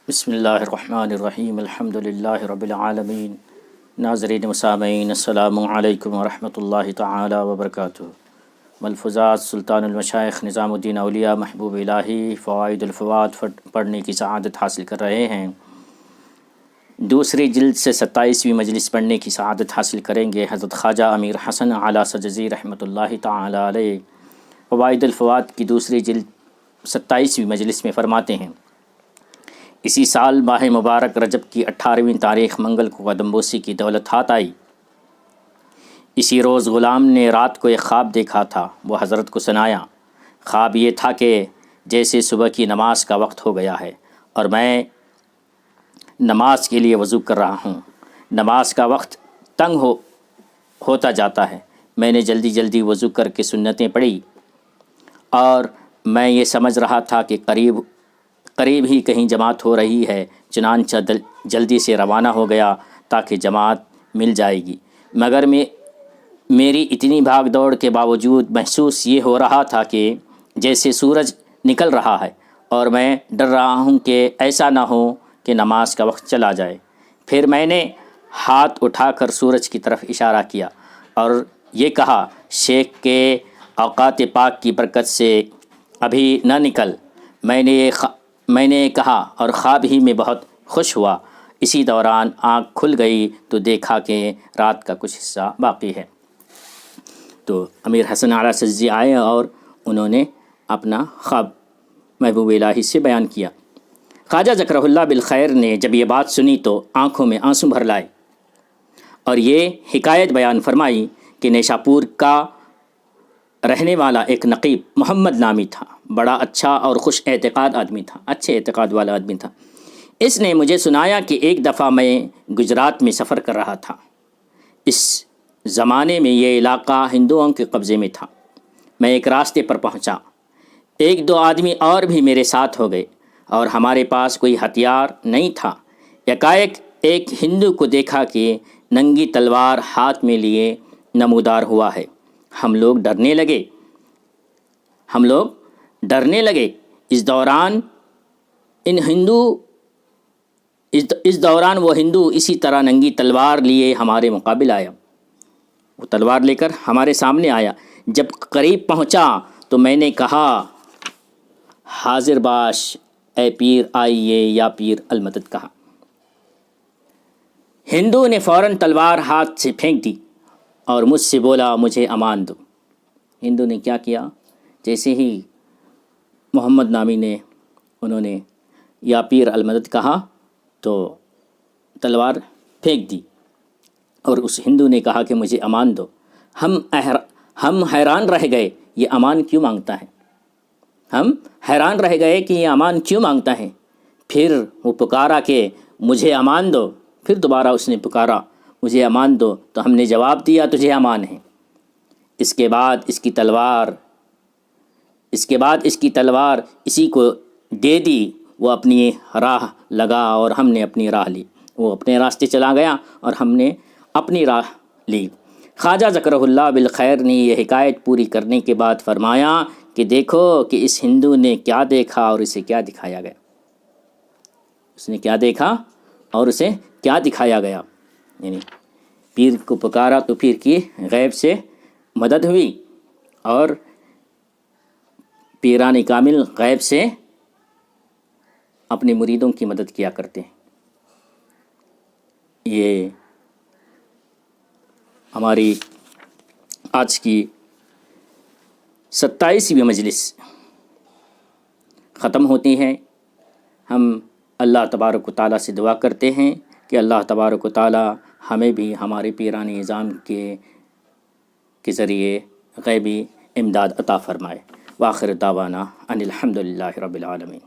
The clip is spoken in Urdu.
بسم اللہ الرحمن الرحیم الحمد للہ رب العالمین۔ ناظرین و سامعین السلام علیکم ورحمۃ اللہ تعالی وبرکاتہ۔ ملفوظات سلطان المشائخ نظام الدین اولیاء محبوب الہی فوائد الفوات پڑھنے کی سعادت حاصل کر رہے ہیں۔ دوسری جلد سے 27ویں مجلس پڑھنے کی سعادت حاصل کریں گے۔ حضرت خواجہ امیر حسن اعلیٰ سجزی رحمۃ اللہ تعالی علیہ فوائد الفوات کی دوسری جلد 27ویں مجلس میں فرماتے ہیں، اسی سال ماہ مبارک رجب کی 18ویں تاریخ منگل کو قدم بوسی کی دولت ہاتھ آئی۔ اسی روز غلام نے رات کو ایک خواب دیکھا تھا، وہ حضرت کو سنایا۔ خواب یہ تھا کہ جیسے صبح کی نماز کا وقت ہو گیا ہے اور میں نماز کے لیے وضو کر رہا ہوں، نماز کا وقت تنگ ہوتا جاتا ہے۔ میں نے جلدی جلدی وضو کر کے سنتیں پڑھی اور میں یہ سمجھ رہا تھا کہ قریب ہی کہیں جماعت ہو رہی ہے، چنانچہ جلدی سے روانہ ہو گیا تاکہ جماعت مل جائے گی، مگر میری اتنی بھاگ دوڑ کے باوجود محسوس یہ ہو رہا تھا کہ جیسے سورج نکل رہا ہے اور میں ڈر رہا ہوں کہ ایسا نہ ہو کہ نماز کا وقت چلا جائے۔ پھر میں نے ہاتھ اٹھا کر سورج کی طرف اشارہ کیا اور یہ کہا، شیخ کے اوقات پاک کی برکت سے ابھی نہ نکل۔ میں نے کہا اور خواب ہی میں بہت خوش ہوا۔ اسی دوران آنکھ کھل گئی تو دیکھا کہ رات کا کچھ حصہ باقی ہے۔ تو امیر حسن اعلیٰ سجزی آئے اور انہوں نے اپنا خواب محبوب الہی سے بیان کیا۔ خواجہ ذکرہ اللہ بالخیر نے جب یہ بات سنی تو آنکھوں میں آنسو بھر لائے اور یہ حکایت بیان فرمائی کہ نیشاپور کا رہنے والا ایک نقیب محمد نامی تھا، بڑا اچھا اور خوش اعتقاد آدمی تھا، اچھے اعتقاد والا آدمی تھا۔ اس نے مجھے سنایا کہ ایک دفعہ میں گجرات میں سفر کر رہا تھا۔ اس زمانے میں یہ علاقہ ہندوؤں کے قبضے میں تھا۔ میں ایک راستے پر پہنچا، ایک دو آدمی اور بھی میرے ساتھ ہو گئے اور ہمارے پاس کوئی ہتھیار نہیں تھا۔ یکایک ایک ہندو کو دیکھا کہ ننگی تلوار ہاتھ میں لیے نمودار ہوا ہے۔ ہم لوگ ڈرنے لگے۔ اس دوران وہ ہندو اسی طرح ننگی تلوار لیے ہمارے مقابل آیا۔ وہ تلوار لے کر ہمارے سامنے آیا۔ جب قریب پہنچا تو میں نے کہا، حاضر باش اے پیر آئیے یا پیر المدد کہا۔ ہندو نے فوراً تلوار ہاتھ سے پھینک دی اور مجھ سے بولا، مجھے امان دو۔ ہندو نے کیا کیا، جیسے ہی محمد نامی نے انہوں نے یا پیر المدد کہا تو تلوار پھینک دی اور اس ہندو نے کہا کہ مجھے امان دو۔ ہم حیران رہ گئے، یہ امان کیوں مانگتا ہے؟ ہم حیران رہ گئے کہ یہ امان کیوں مانگتا ہے۔ پھر وہ پکارا کہ مجھے امان دو۔ پھر دوبارہ اس نے پکارا، مجھے امان دو، تو ہم نے جواب دیا، تجھے امان ہے۔ اس کے بعد اس کی تلوار اسی کو دے دی۔ وہ اپنی راہ لگا اور ہم نے اپنی راہ لی۔ وہ اپنے راستے چلا گیا اور ہم نے اپنی راہ لی۔ خواجہ ذکرہ اللہ بالخیر نے یہ حکایت پوری کرنے کے بعد فرمایا کہ دیکھو کہ اس ہندو نے کیا دیکھا اور اسے کیا دکھایا گیا۔ اس نے کیا دیکھا اور اسے کیا دکھایا گیا، یعنی پیر کو پکارا تو پیر کی غیب سے مدد ہوئی اور پیران کامل غیب سے اپنے مریدوں کی مدد کیا کرتے ہیں۔ یہ ہماری آج کی 27ویں مجلس ختم ہوتی ہے۔ ہم اللہ تبارک و تعالیٰ سے دعا کرتے ہیں کہ اللہ تبارک و تعالیٰ ہمیں بھی ہمارے پیران نظام کے ذریعے غیبی امداد عطا فرمائے۔ وآخر دعوانا ان الحمد للہ رب العالمین۔